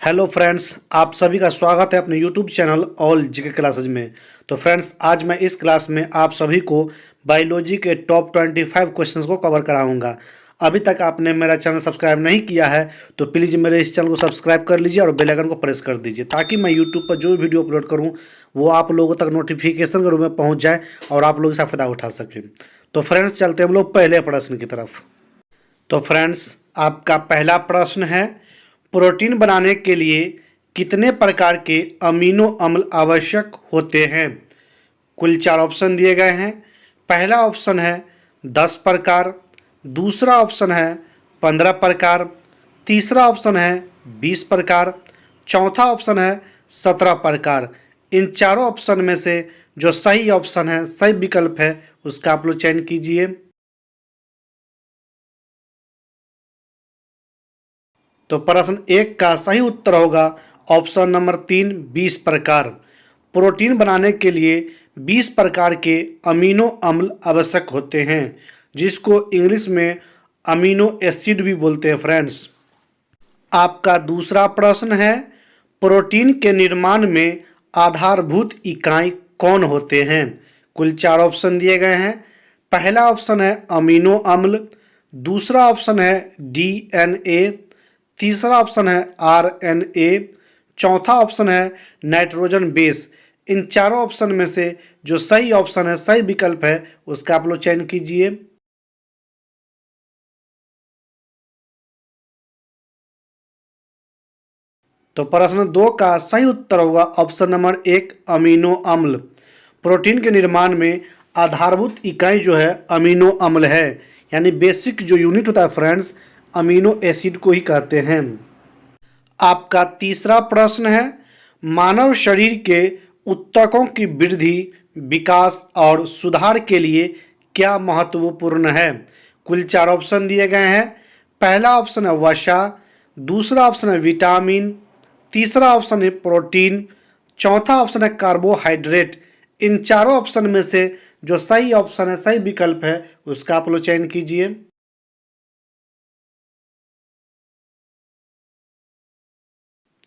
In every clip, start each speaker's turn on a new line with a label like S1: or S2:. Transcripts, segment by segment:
S1: Hello friends, आप सभी का स्वागत है अपने YouTube channel all GK classes में। तो फ्रेंड्स, आज मैं इस क्लास में आप सभी को बायोलॉजी के टॉप 25 क्वेश्चंस को कवर कराऊंगा। अभी तक आपने मेरा चैनल सब्सक्राइब नहीं किया है तो प्लीज़ मेरे इस चैनल को सब्सक्राइब कर लीजिए और बेल आइकन को प्रेस कर दीजिए ताकि मैं यूट्यूब पर जो भी वीडियो अपलोड करूँ वो आप लोगों तक नोटिफिकेशन के रूप में पहुँच जाए और आप लोग इसका फ़ायदा उठा सकें। तो फ्रेंड्स, चलते हम लोग पहले प्रश्न की तरफ। तो फ्रेंड्स, आपका पहला प्रश्न है, प्रोटीन बनाने के लिए कितने प्रकार के अमीनो अम्ल आवश्यक होते हैं? कुल 4 ऑप्शन दिए गए हैं। पहला ऑप्शन है 10 प्रकार, दूसरा ऑप्शन है 15 प्रकार, तीसरा ऑप्शन है 20 प्रकार, चौथा ऑप्शन है 17 प्रकार। इन चारों ऑप्शन में से जो सही ऑप्शन है, सही विकल्प है, उसका आप लोग चयन कीजिए। तो प्रश्न 1 का सही उत्तर होगा ऑप्शन नंबर 3, 20 प्रकार। प्रोटीन बनाने के लिए 20 प्रकार के अमीनो अम्ल आवश्यक होते हैं, जिसको इंग्लिश में अमीनो एसिड भी बोलते हैं फ्रेंड्स। आपका दूसरा प्रश्न है, प्रोटीन के निर्माण में आधारभूत इकाई कौन होते हैं? कुल 4 ऑप्शन दिए गए हैं। पहला ऑप्शन है अमीनो अम्ल, दूसरा ऑप्शन है डीएनए, तीसरा ऑप्शन है आरएनए, चौथा ऑप्शन है नाइट्रोजन बेस। इन चारों ऑप्शन में से जो सही ऑप्शन है, सही विकल्प है, उसका आप लोग चयन कीजिए। तो प्रश्न 2 का सही उत्तर होगा ऑप्शन नंबर 1, अमीनो अम्ल। प्रोटीन के निर्माण में आधारभूत इकाई जो है अमीनो अम्ल है, यानी बेसिक जो यूनिट होता है फ्रेंड्स, अमीनो एसिड को ही कहते हैं। आपका तीसरा प्रश्न है, मानव शरीर के ऊतकों की वृद्धि, विकास और सुधार के लिए क्या महत्वपूर्ण है? कुल 4 ऑप्शन दिए गए हैं। पहला ऑप्शन है वसा, दूसरा ऑप्शन है विटामिन, तीसरा ऑप्शन है प्रोटीन, चौथा ऑप्शन है कार्बोहाइड्रेट। इन चारों ऑप्शन में से जो सही ऑप्शन है, सही विकल्प है, उसका आप लोग चयन कीजिए।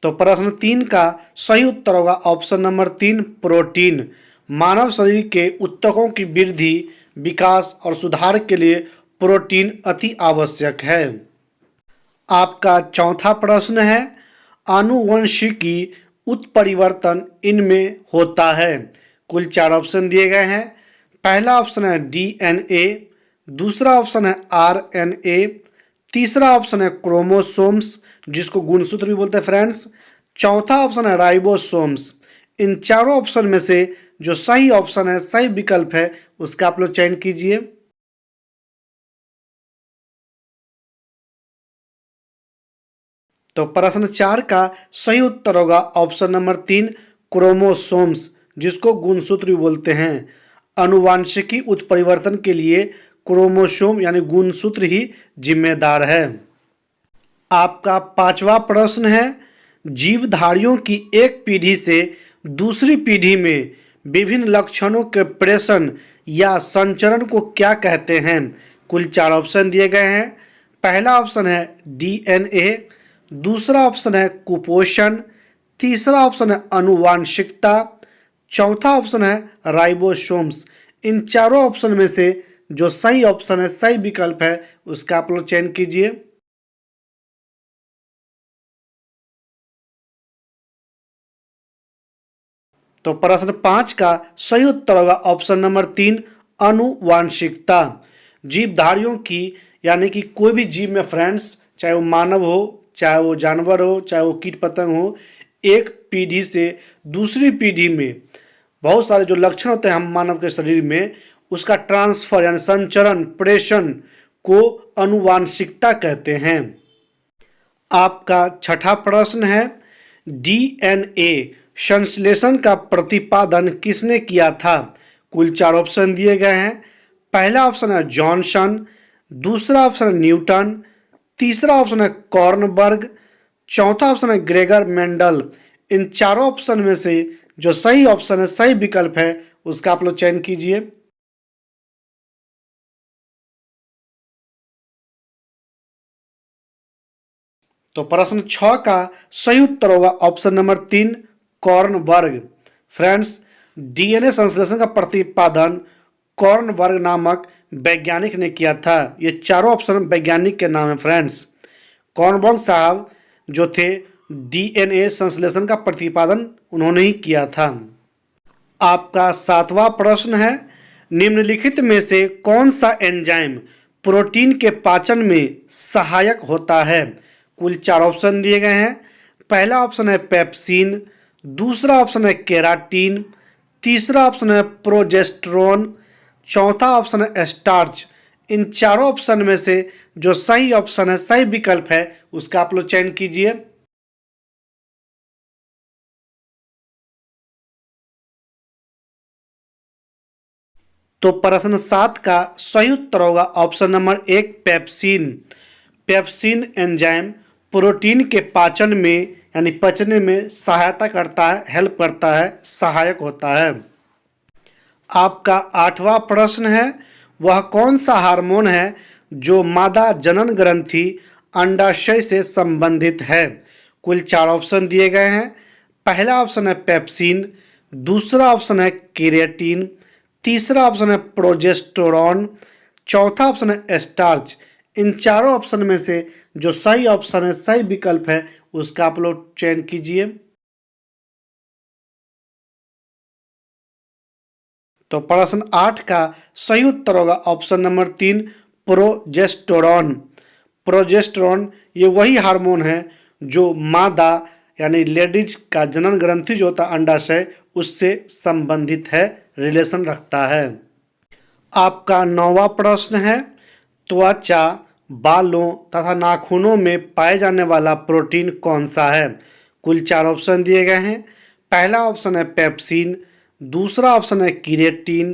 S1: तो प्रश्न 3 का सही उत्तर होगा ऑप्शन नंबर 3, प्रोटीन। मानव शरीर के ऊतकों की वृद्धि, विकास और सुधार के लिए प्रोटीन अति आवश्यक है। आपका चौथा प्रश्न है, आनुवंशिकी उत्परिवर्तन इनमें होता है? कुल 4 ऑप्शन दिए गए हैं। पहला ऑप्शन है डीएनए, दूसरा ऑप्शन है आरएनए, तीसरा ऑप्शन है क्रोमोसोम्स, जिसको गुणसूत्र भी बोलते हैं फ्रेंड्स, चौथा ऑप्शन है राइबोसोम्स। इन चारों ऑप्शन में से जो सही ऑप्शन है, सही विकल्प है, उसका आप लोग चयन कीजिए। तो प्रश्न 4 का सही उत्तर होगा ऑप्शन नंबर 3, क्रोमोसोम्स, जिसको गुणसूत्र भी बोलते हैं। अनुवांशिकी उत्परिवर्तन के लिए क्रोमोसोम यानी गुणसूत्र ही जिम्मेदार है। आपका पांचवा प्रश्न है, जीवधारियों की एक पीढ़ी से दूसरी पीढ़ी में विभिन्न लक्षणों के प्रेषण या संचरण को क्या कहते हैं? कुल 4 ऑप्शन दिए गए हैं। पहला ऑप्शन है डीएनए, दूसरा ऑप्शन है कुपोषण, तीसरा ऑप्शन है अनुवांशिकता, चौथा ऑप्शन है राइबोसोम्स। इन चारों ऑप्शन में से जो सही ऑप्शन है, सही विकल्प है, उसका आप लोग चयन कीजिए। तो प्रश्न 5 का सही उत्तर होगा ऑप्शन नंबर 3, अनुवांशिकता। जीवधारियों की यानी कि कोई भी जीव में फ्रेंड्स, चाहे वो मानव हो, चाहे वो जानवर हो, चाहे वो कीट पतंग हो, एक पीढ़ी से दूसरी पीढ़ी में बहुत सारे जो लक्षण होते हैं हम मानव के शरीर में, उसका ट्रांसफर यानी संचरण, प्रेषण को अनुवांशिकता कहते हैं। आपका छठा प्रश्न है, डीएनए संश्लेषण का प्रतिपादन किसने किया था? कुल 4 ऑप्शन दिए गए हैं। पहला ऑप्शन है जॉनसन, दूसरा ऑप्शन है न्यूटन, तीसरा ऑप्शन है कॉर्नबर्ग, चौथा ऑप्शन है ग्रेगर मेंडल। इन चारों ऑप्शन में से जो सही ऑप्शन है, सही विकल्प है, उसका आप लोग चयन कीजिए। तो प्रश्न 6 का सही उत्तर होगा option number 3 Kornberg. Friends, DNA संश्लेषण का प्रतिपादन कॉर्नबर्ग नामक वैज्ञानिक ने किया था। ये चारों ऑप्शन वैज्ञानिक के नाम है फ्रेंड्स। कॉर्नबर्ग साहब जो थे, डीएनए संश्लेषण का प्रतिपादन उन्होंने ही किया था। आपका 7वां प्रश्न है, निम्नलिखित में से कौन सा एंजाइम प्रोटीन के पाचन में सहायक होता है? कुल 4 ऑप्शन दिए गए हैं। पहला ऑप्शन है पेप्सिन, दूसरा ऑप्शन है केराटिन, तीसरा ऑप्शन है प्रोजेस्टेरोन, चौथा ऑप्शन है स्टार्च। इन चारों ऑप्शन में से जो सही ऑप्शन है, सही विकल्प है, उसका आप लोग चयन कीजिए। तो प्रश्न 7 का सही उत्तर होगा option number 1 pepsin. Pepsin enzyme protein के पाचन में यानी पचने में सहायता करता है, हेल्प करता है, सहायक होता है। आपका 8वां प्रश्न है, वह कौन सा हार्मोन है जो मादा जनन ग्रंथि अंडाशय से संबंधित है? कुल 4 ऑप्शन दिए गए हैं। पहला ऑप्शन है पेप्सिन, दूसरा ऑप्शन है केराटिन, तीसरा ऑप्शन है प्रोजेस्टेरोन, चौथा ऑप्शन है स्टार्च। इन चारों ऑप्शन में से जो सही ऑप्शन है, सही विकल्प है, उसका आप लोग चयन कीजिए। तो प्रश्न 8 का सही उत्तर होगा ऑप्शन नंबर 3 प्रोजेस्टेरोन। प्रोजेस्टेरोन ये वही हार्मोन है जो मादा यानी लेडीज का जनन ग्रंथि जो होता है अंडाशय, उससे संबंधित है, रिलेशन रखता है। आपका 9वां प्रश्न है, त्वचा, बालों तथा नाखूनों में पाए जाने वाला प्रोटीन कौन सा है? कुल 4 ऑप्शन दिए गए हैं। पहला ऑप्शन है पेप्सिन, दूसरा ऑप्शन है केराटिन,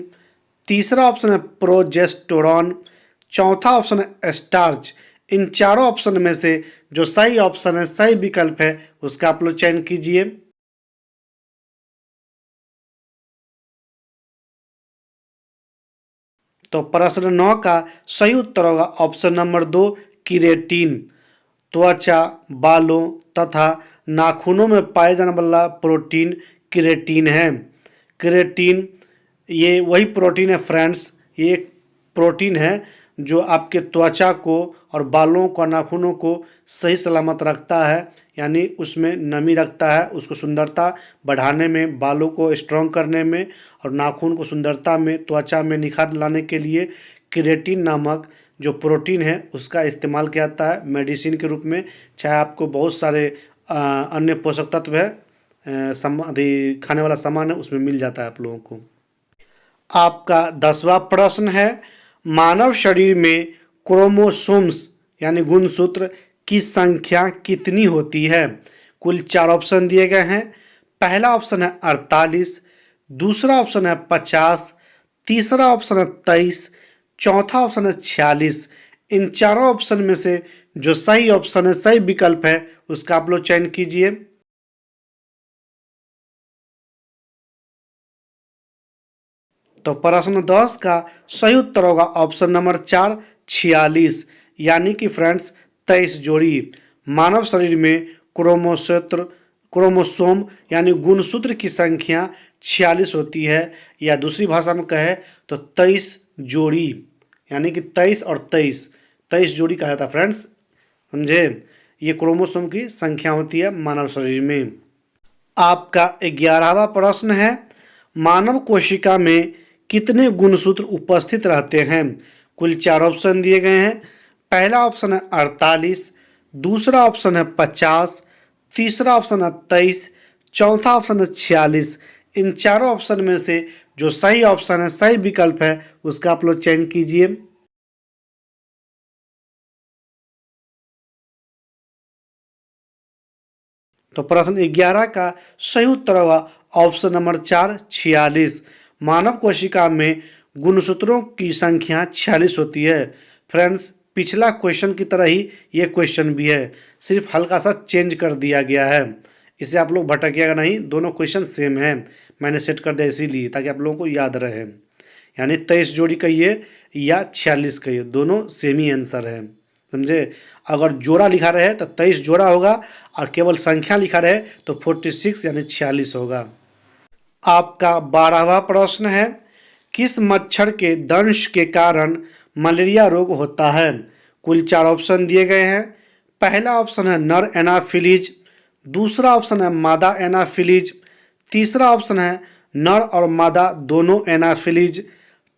S1: तीसरा ऑप्शन है प्रोजेस्टेरोन, चौथा ऑप्शन है स्टार्च। इन चारों ऑप्शन में से जो सही ऑप्शन है, सही विकल्प है, उसका आप लोग चयन कीजिए। तो प्रश्न 9 का सही उत्तर होगा ऑप्शन नंबर 2 केराटिन। त्वचा, बालों तथा नाखूनों में पाए जाने वाला प्रोटीन केराटिन है। केराटिन ये वही प्रोटीन है फ्रेंड्स, ये एक प्रोटीन है जो आपके त्वचा को और बालों को, नाखूनों को सही सलामत रखता है, यानी उसमें नमी रखता है, उसको सुंदरता बढ़ाने में, बालों को स्ट्रॉन्ग करने में और नाखून को सुंदरता में, त्वचा में निखार लाने के लिए केराटिन नामक जो प्रोटीन है उसका इस्तेमाल किया जाता है मेडिसिन के रूप में। चाहे आपको बहुत सारे अन्य पोषक तत्व है, खाने वाला सामान है, उसमें मिल जाता है आप लोगों को। आपका 10वां प्रश्न है, मानव शरीर में क्रोमोसोम्स यानी गुणसूत्र की संख्या कितनी होती है? कुल 4 ऑप्शन दिए गए हैं। पहला ऑप्शन है 48, दूसरा ऑप्शन है 50, तीसरा ऑप्शन है 23, चौथा ऑप्शन है 46। इन चारों ऑप्शन में से जो सही ऑप्शन है, सही विकल्प है, उसका आप लोग चयन कीजिए। तो प्रश्न 10 का सही उत्तर होगा ऑप्शन नंबर 4 46, यानी कि फ्रेंड्स 23 जोड़ी। मानव शरीर में क्रोमोसोम यानी गुणसूत्र की संख्या 46 होती है, या दूसरी भाषा में कहे तो 23 जोड़ी, यानी कि 23 और 23 जोड़ी कहा जाता है फ्रेंड्स, समझे? ये क्रोमोसोम की संख्या होती है मानव शरीर में। आपका 11वां प्रश्न है, मानव कोशिका में कितने गुणसूत्र उपस्थित रहते हैं? कुल 4 ऑप्शन दिए गए हैं। पहला ऑप्शन है 48, दूसरा ऑप्शन है 50, तीसरा ऑप्शन है 23, चौथा ऑप्शन है 46। इन चारों ऑप्शन में से जो सही ऑप्शन है, सही विकल्प है, उसका आप लोग चयन कीजिए। तो प्रश्न 11 का सही उत्तर होगा ऑप्शन नंबर 4 46। मानव कोशिका में गुणसूत्रों की संख्या 46 होती है। फ्रेंड्स, पिछला क्वेश्चन की तरह ही ये क्वेश्चन भी है, सिर्फ हल्का सा चेंज कर दिया गया है। इसे आप लोग भटकिएगा नहीं, दोनों क्वेश्चन सेम है, मैंने सेट कर दिया इसीलिए ताकि आप लोगों को याद रहे। यानी 23 जोड़ी कहिए या 46 कहिए, दोनों सेम ही आंसर है। समझे। अगर जोड़ा लिखा रहे तो 23 जोड़ा होगा और केवल संख्या लिखा रहे तो 46 यानी 46 होगा। आपका 12वां प्रश्न है, किस मच्छर के दंश के कारण मलेरिया रोग होता है? कुल 4 ऑप्शन दिए गए हैं। पहला ऑप्शन है नर एनाफिलीज, दूसरा ऑप्शन है मादा एनाफिलीज, तीसरा ऑप्शन है नर और मादा दोनों एनाफिलीज,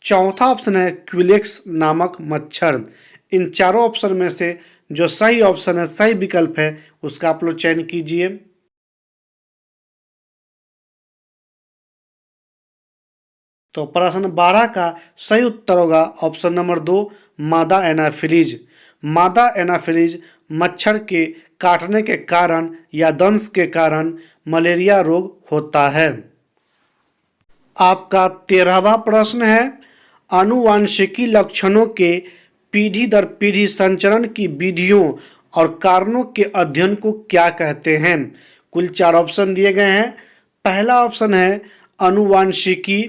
S1: चौथा ऑप्शन है क्विलेक्स नामक मच्छर। इन चारों ऑप्शन में से जो सही ऑप्शन है, सही विकल्प है, उसका आप लोग चयन कीजिए। तो प्रश्न 12 का सही उत्तर होगा ऑप्शन नंबर 2, मादा एनाफिलीज। मादा एनाफिलीज मच्छर के काटने के कारण या दंश के कारण मलेरिया रोग होता है। आपका 13वां प्रश्न है, आनुवांशिकी लक्षणों के पीढ़ी दर पीढ़ी संचरण की विधियों और कारणों के अध्ययन को क्या कहते हैं? कुल 4 ऑप्शन दिए गए हैं। पहला ऑप्शन है आनुवांशिकी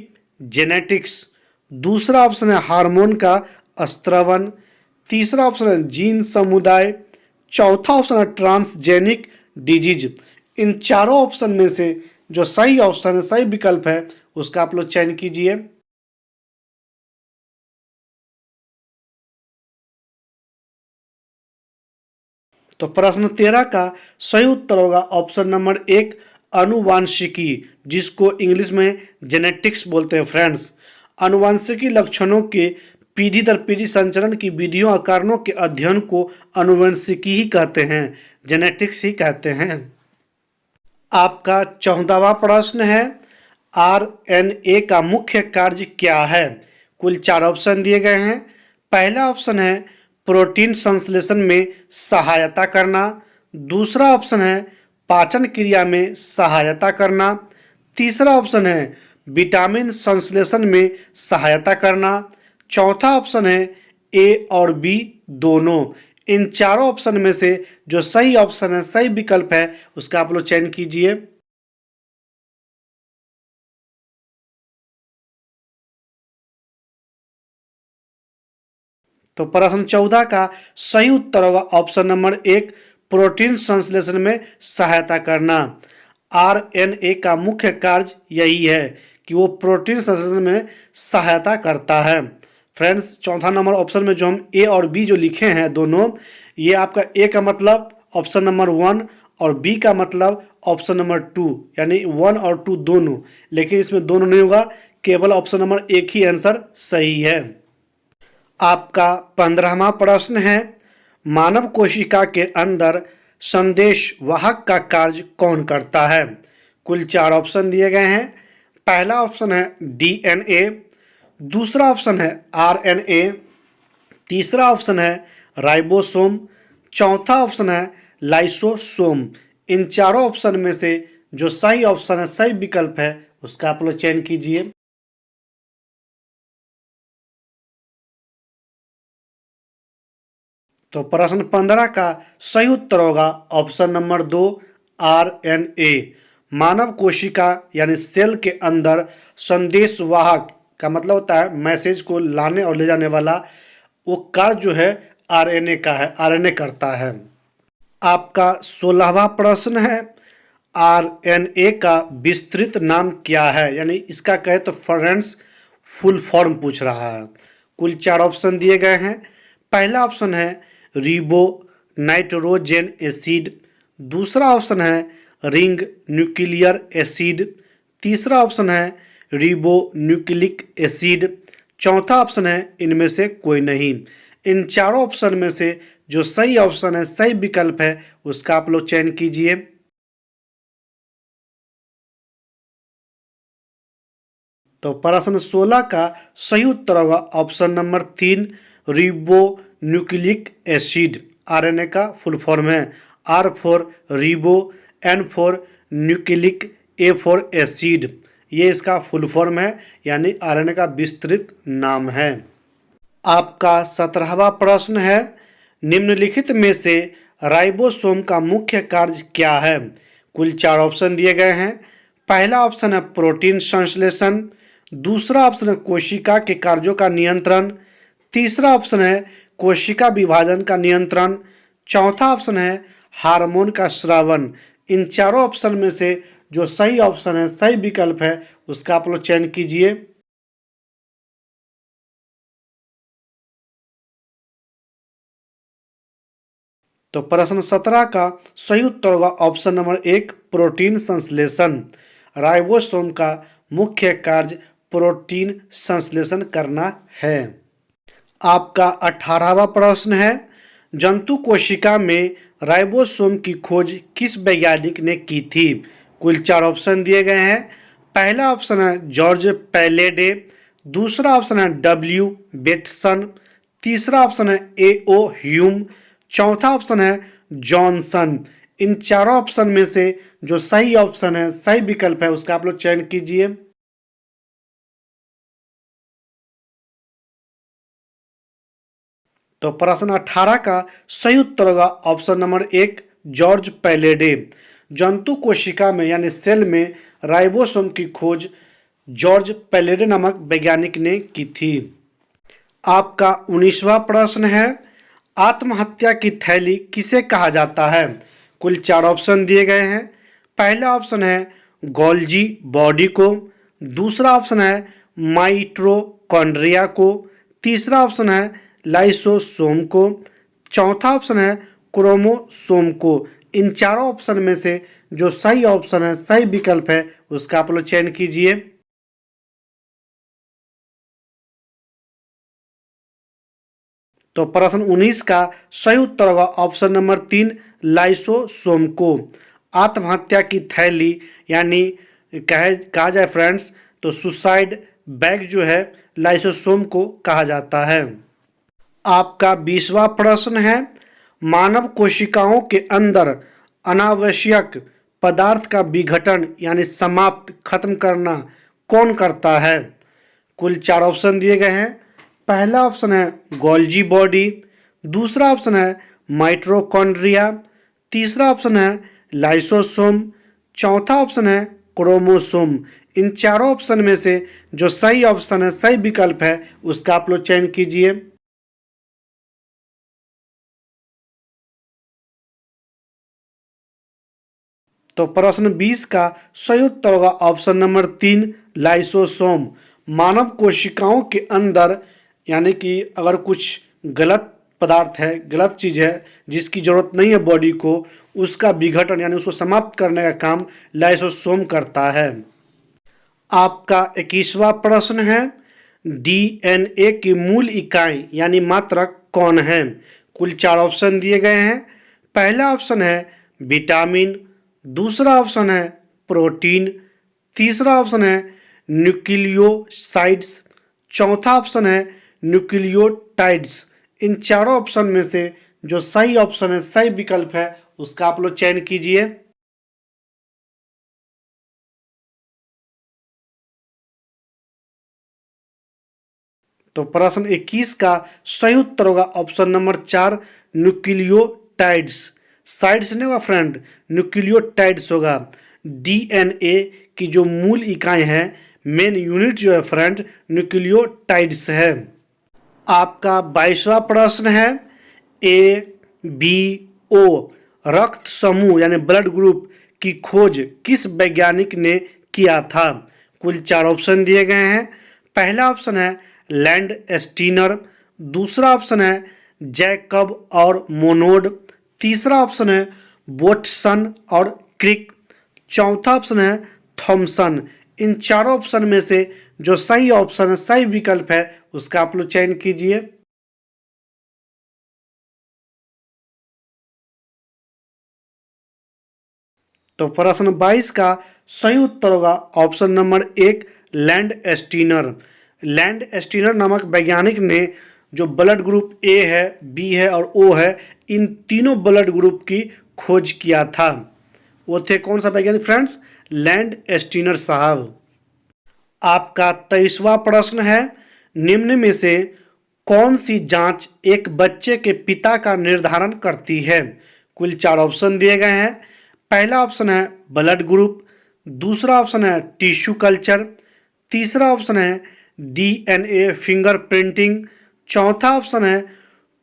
S1: जेनेटिक्स, दूसरा ऑप्शन है हार्मोन का स्त्रवण, तीसरा ऑप्शन है जीन समुदाय, चौथा ऑप्शन है ट्रांसजेनिक डिजीज। इन चारों ऑप्शन में से जो सही ऑप्शन है, सही विकल्प है, उसका आप लोग चयन कीजिए। तो प्रश्न 13 का सही उत्तर होगा ऑप्शन नंबर 1, आनुवांशिकी, जिसको इंग्लिश में जेनेटिक्स बोलते हैं फ्रेंड्स। आनुवांशिकी लक्षणों के पीढ़ी दर पीढ़ी संचरण की विधियों और कारणों के अध्ययन को आनुवंशिकी ही कहते हैं, जेनेटिक्स ही कहते हैं। आपका 14वां प्रश्न है, आरएनए का मुख्य कार्य क्या है? कुल 4 ऑप्शन दिए गए हैं। पहला ऑप्शन है प्रोटीन संश्लेषण में सहायता करना, दूसरा ऑप्शन है पाचन क्रिया में सहायता करना, तीसरा ऑप्शन है विटामिन संश्लेषण में सहायता करना, चौथा ऑप्शन है ए और बी दोनों। इन चारों ऑप्शन में से जो सही ऑप्शन है, सही विकल्प है, उसका आप लोग चयन कीजिए। तो प्रश्न 14 का सही उत्तर होगा ऑप्शन नंबर 1, प्रोटीन संश्लेषण में सहायता करना। आरएनए का मुख्य कार्य यही है कि वो प्रोटीन संश्लेषण में सहायता करता है। फ्रेंड्स, चौथा नंबर ऑप्शन में जो हम ए और बी जो लिखे हैं दोनों, ये आपका ए का मतलब ऑप्शन नंबर 1 और बी का मतलब ऑप्शन नंबर 2, यानी 1 और 2 दोनों, लेकिन इसमें दोनों नहीं होगा, केवल ऑप्शन नंबर 1 ही आंसर सही है। आपका 15वां प्रश्न है, मानव कोशिका के अंदर संदेश वाहक का कार्य कौन करता है? कुल 4 ऑप्शन दिए गए हैं। पहला ऑप्शन है डीएनए, दूसरा ऑप्शन है आरएनए, तीसरा ऑप्शन है राइबोसोम, चौथा ऑप्शन है लाइसोसोम। इन चारों ऑप्शन में से जो सही ऑप्शन है, सही विकल्प है, उसका आप लोग चयन कीजिए। तो प्रश्न 15 का सही उत्तर होगा ऑप्शन नंबर 2, आरएनए। मानव कोशिका यानी सेल के अंदर संदेशवाहक का मतलब होता है मैसेज को लाने और ले जाने वाला, वो कार्य जो है आरएनए का है, आरएनए करता है। आपका 16वां प्रश्न है, आरएनए का विस्तृत नाम क्या है? यानी इसका कहे तो फ्रेंड्स फुल फॉर्म पूछ रहा है। कुल 4 ऑप्शन दिए गए हैं। पहला ऑप्शन है रिबो नाइट्रोजन एसिड, दूसरा ऑप्शन है रिंग न्यूक्लियर एसिड, तीसरा ऑप्शन है रिबो न्यूक्लिक एसिड, चौथा ऑप्शन है इनमें से कोई नहीं। इन चारों ऑप्शन में से जो सही ऑप्शन है, सही विकल्प है, उसका आप लोग चयन कीजिए। तो प्रश्न 16 का सही उत्तर होगा option number 3, ribonucleic acid. RNA का फुल फॉर्म है R for ribo, N for nucleic, A for acid. ये इसका फुल फॉर्म है, यानी आरएनए का विस्तृत नाम है। आपका 17वां प्रश्न है, निम्नलिखित में से राइबोसोम का मुख्य कार्य क्या है? कुल 4 ऑप्शन दिए गए हैं। पहला ऑप्शन है प्रोटीन संश्लेषण, दूसरा ऑप्शन है कोशिका के कार्यों का नियंत्रण, तीसरा ऑप्शन है कोशिका विभाजन का नियंत्रण, चौथा ऑप्शन है हार्मोन का स्रावन। इन चारों ऑप्शन में से जो सही ऑप्शन है, सही विकल्प है, उसका आप लोग चयन कीजिए। तो प्रश्न 17 का सही उत्तर होगा ऑप्शन नंबर 1 प्रोटीन संश्लेषण। राइबोसोम का मुख्य कार्य प्रोटीन संश्लेषण करना है। आपका 18वां प्रश्न है, जंतु कोशिका में राइबोसोम की खोज किस वैज्ञानिक ने की थी? कुल 4 ऑप्शन दिए गए हैं। पहला ऑप्शन है जॉर्ज पैलेडे, दूसरा ऑप्शन है डब्ल्यू बेटसन, तीसरा ऑप्शन है ए.ओ. ह्यूम, चौथा ऑप्शन है जॉनसन। इन चारों ऑप्शन में से जो सही ऑप्शन है, सही विकल्प है, उसका आप लोग चयन कीजिए। तो प्रश्न 18 का सही उत्तर होगा ऑप्शन नंबर 1 जॉर्ज पैलेडे। जंतु कोशिका में यानी सेल में राइबोसोम की खोज जॉर्ज पैलेडे नामक वैज्ञानिक ने की थी। आपका 19वां प्रश्न है, आत्महत्या की थैली किसे कहा जाता है? कुल 4 ऑप्शन दिए गए हैं। पहला ऑप्शन है गोल्जी बॉडी को, दूसरा ऑप्शन है माइटोकॉन्ड्रिया को, तीसरा ऑप्शन है लाइसोसोम को, चौथा ऑप्शन है क्रोमोसोम को। इन चारों ऑप्शन में से जो सही ऑप्शन है, सही विकल्प है, उसका आप लोग चयन कीजिए। तो प्रश्न 19 का सही उत्तर होगा ऑप्शन नंबर 3 लाइसोसोम को। आत्महत्या की थैली यानी कहा जाए फ्रेंड्स तो सुसाइड बैग जो है लाइसोसोम को कहा जाता है। आपका 20वां प्रश्न है, मानव कोशिकाओं के अंदर अनावश्यक पदार्थ का विघटन यानी समाप्त खत्म करना कौन करता है? कुल 4 ऑप्शन दिए गए हैं। पहला ऑप्शन है गोल्जी बॉडी, दूसरा ऑप्शन है माइटोकॉन्ड्रिया, तीसरा ऑप्शन है लाइसोसोम, चौथा ऑप्शन है क्रोमोसोम। इन चारों ऑप्शन में से जो सही ऑप्शन है, सही विकल्प है, उसका आप लोग चयन कीजिए। तो प्रश्न 20 का सही उत्तर होगा ऑप्शन नंबर 3 लाइसोसोम। मानव कोशिकाओं के अंदर यानी कि अगर कुछ गलत पदार्थ है, गलत चीज़ है जिसकी ज़रूरत नहीं है बॉडी को, उसका विघटन यानी उसको समाप्त करने का काम लाइसोसोम करता है। आपका 21वां प्रश्न है, डीएनए की मूल इकाई यानी मात्रक कौन है? कुल 4 ऑप्शन दिए गए हैं। पहला ऑप्शन है विटामिन, दूसरा ऑप्शन है प्रोटीन, तीसरा ऑप्शन है न्यूक्लियोसाइड्स, चौथा ऑप्शन है न्यूक्लियोटाइड्स। इन चारों ऑप्शन में से जो सही ऑप्शन है, सही विकल्प है, उसका आप लोग चयन कीजिए। तो प्रश्न 21 का सही उत्तर होगा ऑप्शन नंबर 4 न्यूक्लियोटाइड्स। साइड्स नहीं होगा फ्रेंड, न्यूक्लियोटाइड्स होगा। डीएनए की जो मूल इकाई है, मेन यूनिट जो है फ्रेंड, न्यूक्लियोटाइड्स है। आपका 22वां प्रश्न है, ए बी ओ रक्त समूह यानी ब्लड ग्रुप की खोज किस वैज्ञानिक ने किया था? कुल 4 ऑप्शन दिए गए हैं। पहला ऑप्शन है लैंड स्टीनर, दूसरा ऑप्शन है जैकब और मोनोड, तीसरा ऑप्शन है बोटसन और क्रिक, चौथा ऑप्शन है थॉमसन। इन चारों ऑप्शन में से जो सही ऑप्शन है, सही विकल्प है, उसका आप लोग चयन कीजिए। तो प्रश्न 22 का सही उत्तर होगा option number 1 land Steiner. Land Steiner नामक वैज्ञानिक ने जो ब्लड ग्रुप ए है, बी है और ओ है, इन तीनों ब्लड ग्रुप की खोज किया था। वो थे कौन सा वैज्ञानिक फ्रेंड्स? लैंड स्टीनर साहब। आपका 23वां प्रश्न है, निम्न में से कौन सी जांच एक बच्चे के पिता का निर्धारण करती है? कुल 4 ऑप्शन दिए गए हैं। पहला ऑप्शन है ब्लड ग्रुप, दूसरा ऑप्शन है टिश्यू कल्चर, तीसरा ऑप्शन है डीएनए फिंगरप्रिंटिंग, चौथा ऑप्शन है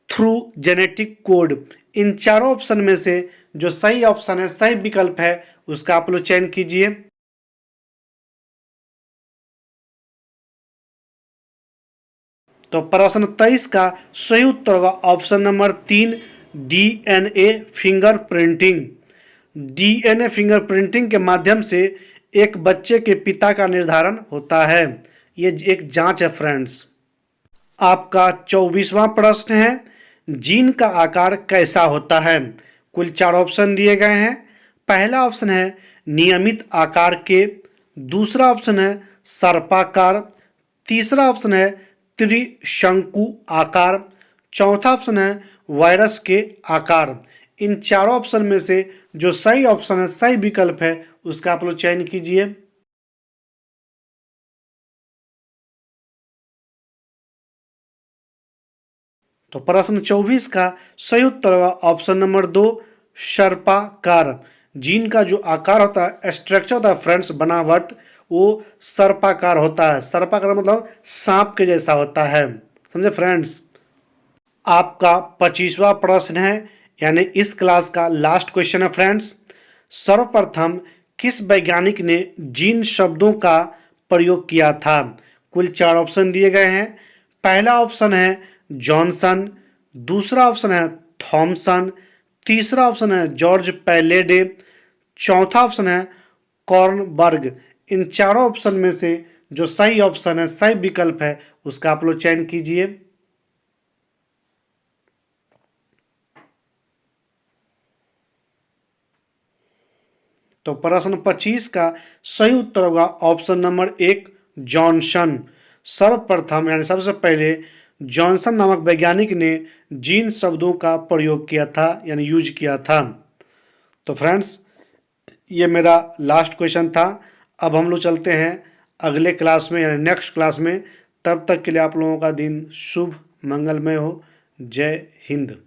S1: थ्रू जेनेटिक कोड। इन चारों ऑप्शन में से जो सही ऑप्शन है, सही विकल्प है, उसका आप लोग चयन कीजिए। तो प्रश्न 23 का सही उत्तर होगा option number 3, DNA fingerprinting. DNA fingerprinting के माध्यम से एक बच्चे के पिता का निर्धारण होता है। ये एक जांच है फ्रेंड्स। आपका 24वां प्रश्न है, जीन का आकार कैसा होता है? कुल 4 ऑप्शन दिए गए हैं। पहला ऑप्शन है नियमित आकार के, दूसरा ऑप्शन है सर्पाकार, तीसरा ऑप्शन है त्रिशंकु आकार, चौथा ऑप्शन है वायरस के आकार। इन चारों ऑप्शन में से जो सही ऑप्शन है, सही विकल्प है, उसका आप लोग चयन कीजिए। तो प्रश्न 24 का सही उत्तर होगा ऑप्शन नंबर 2, सर्पाकार। जीन का जो आकार होता है, स्ट्रक्चर होता है फ्रेंड्स, बनावट, वो सर्पाकार होता है। सर्पाकार मतलब सांप के जैसा होता है, समझे फ्रेंड्स। आपका 25वां प्रश्न है, यानी इस क्लास का लास्ट क्वेश्चन है फ्रेंड्स। सर्वप्रथम किस वैज्ञानिक ने जीन शब्दों का प्रयोग किया था? कुल 4 ऑप्शन दिए गए हैं। पहला ऑप्शन है जॉनसन, दूसरा ऑप्शन है थॉमसन, तीसरा ऑप्शन है जॉर्ज पैलेडे, चौथा ऑप्शन है कॉर्नबर्ग। इन चारों ऑप्शन में से जो सही ऑप्शन है, सही विकल्प है, उसका आप लोग चयन कीजिए। तो प्रश्न 25 का सही उत्तर होगा ऑप्शन नंबर 1, जॉनसन। सर्वप्रथम यानी सबसे पहले जॉनसन नामक वैज्ञानिक ने जीन शब्दों का प्रयोग किया था, यानी यूज किया था। तो फ्रेंड्स, ये मेरा लास्ट क्वेश्चन था। अब हम लोग चलते हैं अगले क्लास में, यानी नेक्स्ट क्लास में। तब तक के लिए आप लोगों का दिन शुभ मंगलमय हो। जय हिंद।